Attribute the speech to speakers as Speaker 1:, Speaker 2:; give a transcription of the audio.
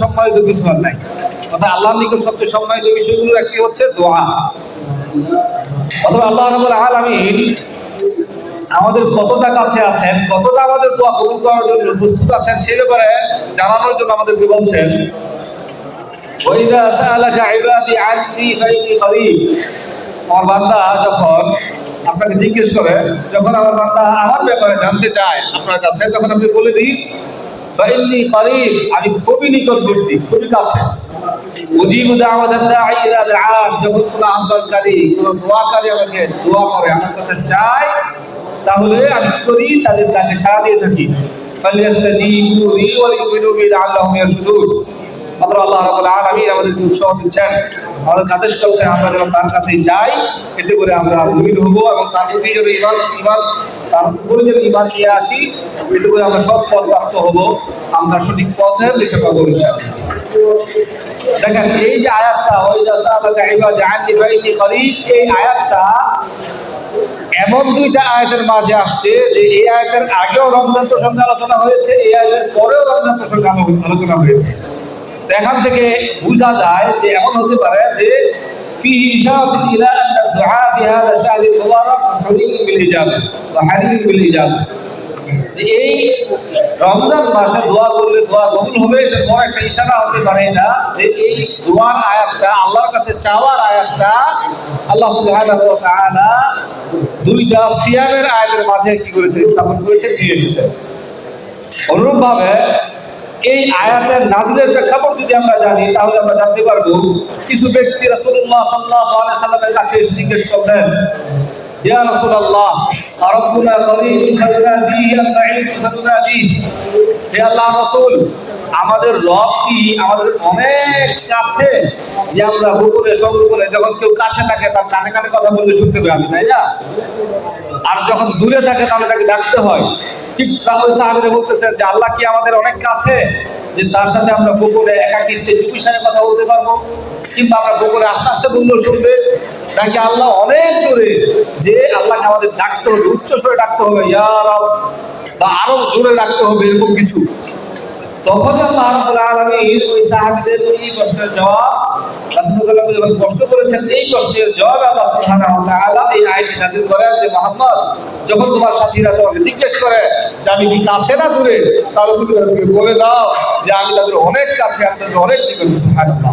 Speaker 1: সবচেয়ে সম্মানিত কিছু আর নাই। অর্থাৎ আল্লাহর নিকট সবচেয়ে সম্মানিত বিষয়গুলোর একটি হচ্ছে দোয়া। অথবা আল্লাহ রাব্বুল আলামিন আমাদের কতটা কাছে আছেন, কতটা আমাদের দোয়া কবুল করার জন্য প্রস্তুত আছেন, সে ব্যাপারে জানানোর জন্য আমাদেরকে বলছেন, ওয়াইদা সাআলাকা ইবাদি আন্নী ফাইন্নী করিব। আমার বান্দা যখন আপনাকে জিজ্ঞেস করে, যখন আমার বান্দা আমার ব্যাপারে জানতে চায় আপনার কাছে, তখন আপনি বলে দিন ফাইন্নী করিব, আমি খুবই নিকটবর্তী, খুবই কাছে। উজিবু দাওয়াতাদ দাঈ ইলা দাআন, যখন কোনো আহ্বানকারী, কোনো দোয়াকারী আমাকে দোয়া করে, আমার কাছে চায়, তাহলে আমি করি তাদের ডাকে সাড়া দিয়ে থাকি। ফালিয়াস্তাজিবু লি ওয়া লিউমিনু বি লাআল্লাহুম ইয়ারশুদুন। আল্লাহ রাব্বুল আলামিন আমাদেরকে উৎসাহ দিচ্ছেন, আমাদের আদেশ করছেন আমরা যেন তার কাছে যাই, এতে করে আমরা মুমিন হব এবং তার প্রতি যেন ঈমান তার উপরে যেন ঈমান নিয়ে আসি, এতে করে আমরা সৎ পথ প্রাপ্ত হব, আমরা সঠিক পথের দিশা পাবো ইনশাআল্লাহ। দেখেন এই যে আয়াতটা, ওয়াইদা সাআলাকা ইবাদি আন্নী ফাইন্নী করিব, এই আয়াতটা এমন দুইটা আয়াতের মাঝে আসছে যে এই আয়াতের আগেও রমজান প্রসঙ্গে আলোচনা হয়েছে, এই আয়াতের পরেও রমজান প্রসঙ্গে আলোচনা হয়েছে। এখান থেকে বোঝা যায় যে এমন হতে পারে যে ফিহি ইশারাতুন ইলা আন্না দুআ ফি হাযা শাহরিল মুবারাক হারিয়ুন বিল ইজাবা ওয়া হারিয়ুন বিল ইজাবা, যে এই রমজান মাসে দোয়া করলে দোয়া কবুল হবে, এর বড় একটা ইশারা হতে পারে না যে এই দোয়ার আয়াতটা, আল্লাহর কাছে চাওয়ার আয়াতটা আল্লাহ সুবহানাহু ওয়া তাআলা দুইটা সিয়ামের আয়াতের মাঝে কি করেছে, স্থাপন করেছে, দিয়ে এসেছে। অনুরূপভাবে এই আয়াতের নাযিলের প্রেক্ষাপট যদি আমরা জানি, তাহলে আমরা জানতে পারবো কিছু ব্যক্তি রাসূলুল্লাহ সাল্লাল্লাহু আলাইহি ওয়াসাল্লামের কাছে এসে জিজ্ঞেস করলেন, ইয়া রাসূলুল্লাহ রাব্বুনা করিবুন ফানুনাদিহি আস-সাঈদুন ফানুনাদিহি, হে আল্লাহর রাসূল, আমাদের রব কি আমাদের অনেক কাছে যে আমরা গোপনে সংগোপনে যখন কেউ কাছে থাকে তার কানে কানে কথা বললে শুনতে পাই আমি, তাই না? আর যখন দূরে থাকে তাহলে তাকে ডাকতে হয়। ঠিক তাহলে সাহাবীরা বলতেছেন যে আল্লাহ কি আমাদের অনেক কাছে যে তার সাথে আমরা গোপনে একাকিত্বে চুপিসারে কথা বলতে পারবো, কিংবা আমরা গোপনে আস্তে আস্তে বললেও শুনবে, নাকি আল্লাহ অনেক দূরে যে আল্লাহকে আমাদের ডাকতে হবে, উচ্চ স্বরে ডাকতে হবে ইয়া রব, বা আরো জোরে ডাকতে হবে, এরকম কিছু? তখন আল্লাহ রাব্বুল আলামিন ওই সাহাবীদের এই প্রশ্নের জবাব, রাসূল সাল্লাল্লাহু আলাইহি ওয়াসাল্লাম যখন প্রশ্ন করেছেন, এই প্রশ্নের জবাব আল্লাহ সুবহানাহু ওয়া তাআলা এই আয়াত নাযিল করেন যে মুহাম্মদ, যখন তোমার সাথীরা তোমাকে জিজ্ঞেস করে যে আমি কি কাছে না দূরে, তাহলে তুমি বলে দাও যে আমি তাদের অনেক কাছে, আমি তাদের অনেক নিকটে। সুবহানাল্লাহ।